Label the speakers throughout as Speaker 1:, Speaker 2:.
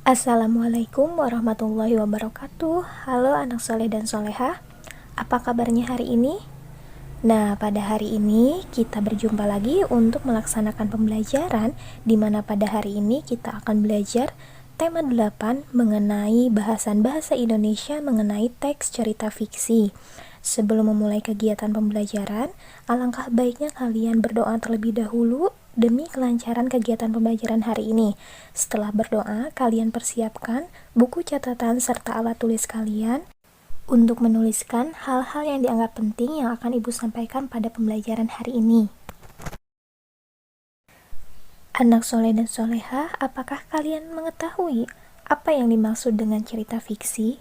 Speaker 1: Assalamualaikum warahmatullahi wabarakatuh. Halo anak soleh dan solehah, apa kabarnya hari ini? Nah, pada hari ini kita berjumpa lagi untuk melaksanakan pembelajaran, di mana pada hari ini kita akan belajar tema 8 mengenai bahasan bahasa Indonesia mengenai teks cerita fiksi. Sebelum memulai kegiatan pembelajaran, alangkah baiknya kalian berdoa terlebih dahulu demi kelancaran kegiatan pembelajaran hari ini. Setelah berdoa, kalian persiapkan buku catatan serta alat tulis kalian untuk menuliskan hal-hal yang dianggap penting yang akan Ibu sampaikan pada pembelajaran hari ini. Anak soleh dan solehah, apakah kalian mengetahui apa yang dimaksud dengan cerita fiksi?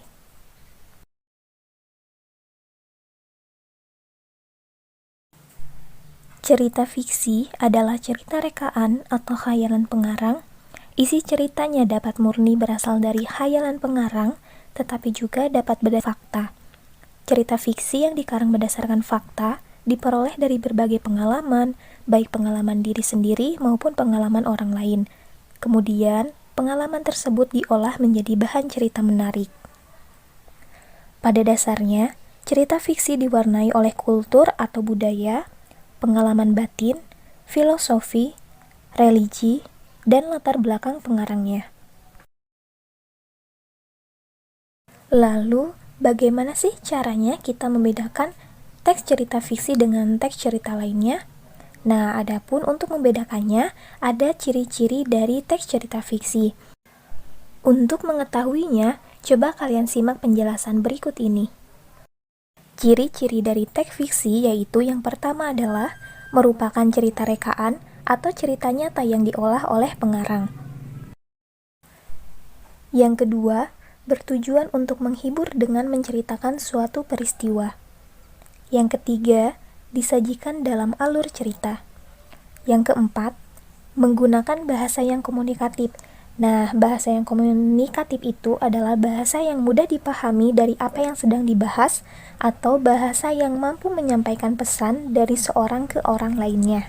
Speaker 1: Cerita fiksi adalah cerita rekaan atau khayalan pengarang. Isi ceritanya dapat murni berasal dari khayalan pengarang, tetapi juga dapat berdasarkan fakta. Cerita fiksi yang dikarang berdasarkan fakta diperoleh dari berbagai pengalaman, baik pengalaman diri sendiri maupun pengalaman orang lain. Kemudian, pengalaman tersebut diolah menjadi bahan cerita menarik. Pada dasarnya, cerita fiksi diwarnai oleh kultur atau budaya, pengalaman batin, filosofi, religi, dan latar belakang pengarangnya. Lalu, bagaimana sih caranya kita membedakan teks cerita fiksi dengan teks cerita lainnya? Nah, adapun untuk membedakannya, ada ciri-ciri dari teks cerita fiksi. Untuk mengetahuinya, coba kalian simak penjelasan berikut ini. Ciri-ciri dari teks fiksi yaitu yang pertama adalah merupakan cerita rekaan atau cerita nyata yang diolah oleh pengarang. Yang kedua, bertujuan untuk menghibur dengan menceritakan suatu peristiwa. Yang ketiga, disajikan dalam alur cerita. Yang keempat, menggunakan bahasa yang komunikatif. Nah, bahasa yang komunikatif itu adalah bahasa yang mudah dipahami dari apa yang sedang dibahas atau bahasa yang mampu menyampaikan pesan dari seorang ke orang lainnya.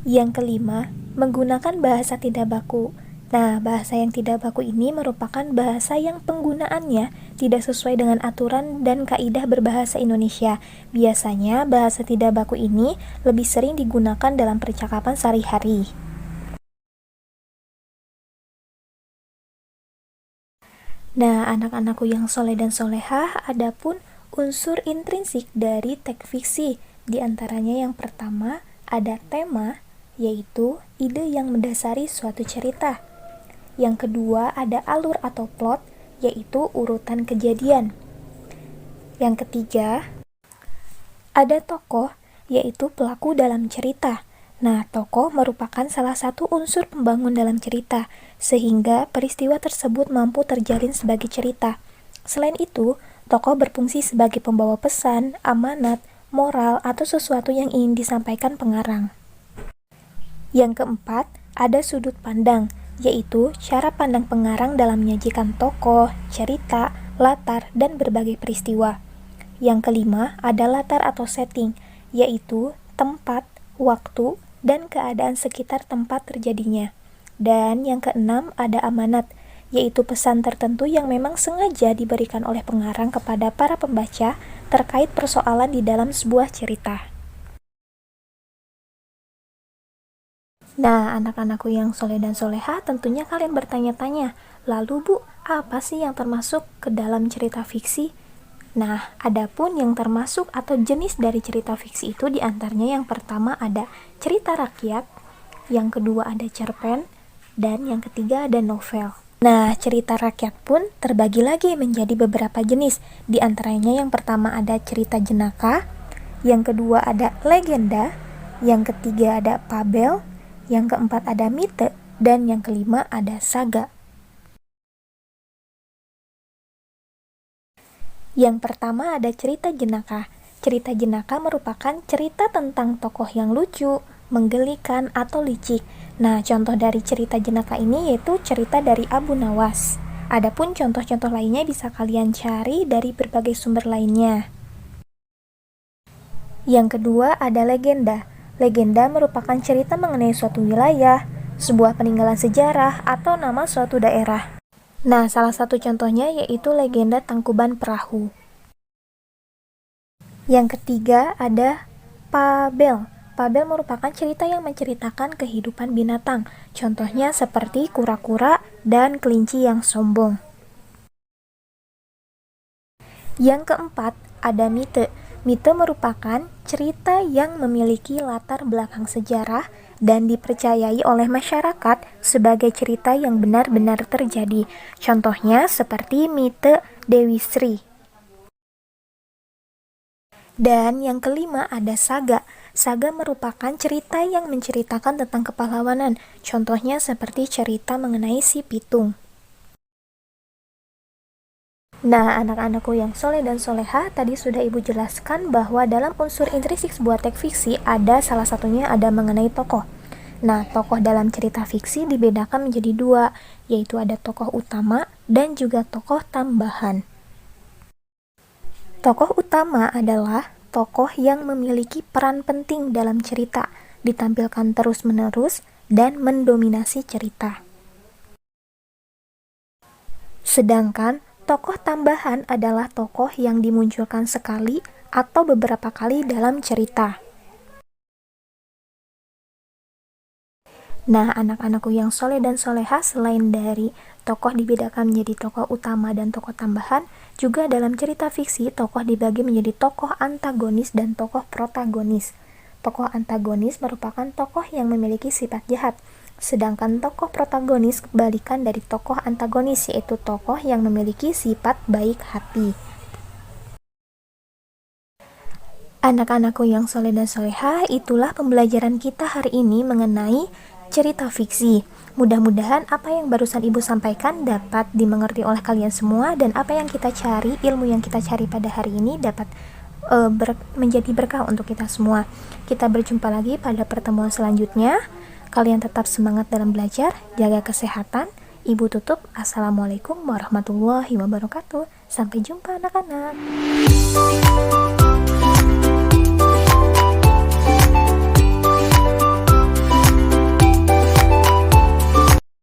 Speaker 1: Yang kelima, menggunakan bahasa tidak baku. Nah, bahasa yang tidak baku ini merupakan bahasa yang penggunaannya tidak sesuai dengan aturan dan kaidah berbahasa Indonesia. Biasanya, bahasa tidak baku ini lebih sering digunakan dalam percakapan sehari-hari. Nah, anak-anakku yang soleh dan solehah, adapun unsur intrinsik dari teks fiksi. Di antaranya yang pertama, ada tema, yaitu ide yang mendasari suatu cerita. Yang kedua, ada alur atau plot, yaitu urutan kejadian. Yang ketiga, ada tokoh, yaitu pelaku dalam cerita. Nah, tokoh merupakan salah satu unsur pembangun dalam cerita, sehingga peristiwa tersebut mampu terjalin sebagai cerita. Selain itu, tokoh berfungsi sebagai pembawa pesan, amanat, moral, atau sesuatu yang ingin disampaikan pengarang. Yang keempat, ada sudut pandang, yaitu cara pandang pengarang dalam menyajikan tokoh, cerita, latar, dan berbagai peristiwa. Yang kelima, ada latar atau setting, yaitu tempat, waktu, dan keadaan sekitar tempat terjadinya. Dan yang keenam, ada amanat, yaitu pesan tertentu yang memang sengaja diberikan oleh pengarang kepada para pembaca terkait persoalan di dalam sebuah cerita. Nah, anak-anakku yang soleh dan solehah, tentunya kalian bertanya-tanya, lalu Bu, apa sih yang termasuk ke dalam cerita fiksi? Nah, adapun yang termasuk atau jenis dari cerita fiksi itu diantaranya yang pertama ada cerita rakyat, yang kedua ada cerpen, dan yang ketiga ada novel. Nah, cerita rakyat pun terbagi lagi menjadi beberapa jenis. Di antaranya yang pertama ada cerita jenaka, yang kedua ada legenda, yang ketiga ada fabel, yang keempat ada mite, dan yang kelima ada saga. Yang pertama ada cerita jenaka. Cerita jenaka merupakan cerita tentang tokoh yang lucu, menggelikan, atau licik. Nah, contoh dari cerita jenaka ini yaitu cerita dari Abu Nawas. Adapun contoh-contoh lainnya bisa kalian cari dari berbagai sumber lainnya. Yang kedua ada legenda. Legenda merupakan cerita mengenai suatu wilayah, sebuah peninggalan sejarah, atau nama suatu daerah. Nah, salah satu contohnya yaitu legenda Tangkuban Perahu. Yang ketiga ada fabel. Fabel merupakan cerita yang menceritakan kehidupan binatang. Contohnya seperti kura-kura dan kelinci yang sombong. Yang keempat, ada mite. Mite merupakan cerita yang memiliki latar belakang sejarah dan dipercayai oleh masyarakat sebagai cerita yang benar-benar terjadi. Contohnya seperti mite Dewi Sri. Dan yang kelima ada saga. Saga merupakan cerita yang menceritakan tentang kepahlawanan. Contohnya seperti cerita mengenai si Pitung. Nah, anak-anakku yang soleh dan soleha, tadi sudah Ibu jelaskan bahwa dalam unsur intrinsik sebuah teks fiksi ada salah satunya ada mengenai tokoh. Nah, tokoh dalam cerita fiksi dibedakan menjadi dua, yaitu ada tokoh utama dan juga tokoh tambahan. Tokoh utama adalah tokoh yang memiliki peran penting dalam cerita, ditampilkan terus-menerus dan mendominasi cerita. Sedangkan tokoh tambahan adalah tokoh yang dimunculkan sekali atau beberapa kali dalam cerita. Nah, anak-anakku yang soleh dan soleha, selain dari tokoh dibedakan menjadi tokoh utama dan tokoh tambahan, juga dalam cerita fiksi, tokoh dibagi menjadi tokoh antagonis dan tokoh protagonis. Tokoh antagonis merupakan tokoh yang memiliki sifat jahat, sedangkan tokoh protagonis kebalikan dari tokoh antagonis, yaitu tokoh yang memiliki sifat baik hati. Anak-anakku yang soleh dan soleha, itulah pembelajaran kita hari ini mengenai cerita fiksi. Mudah-mudahan apa yang barusan Ibu sampaikan dapat dimengerti oleh kalian semua, dan apa yang kita cari, ilmu yang kita cari pada hari ini dapat menjadi berkah untuk kita semua. Kita berjumpa lagi pada pertemuan selanjutnya. Kalian tetap semangat dalam belajar, jaga kesehatan. Ibu tutup. Assalamualaikum warahmatullahi wabarakatuh. Sampai jumpa anak-anak.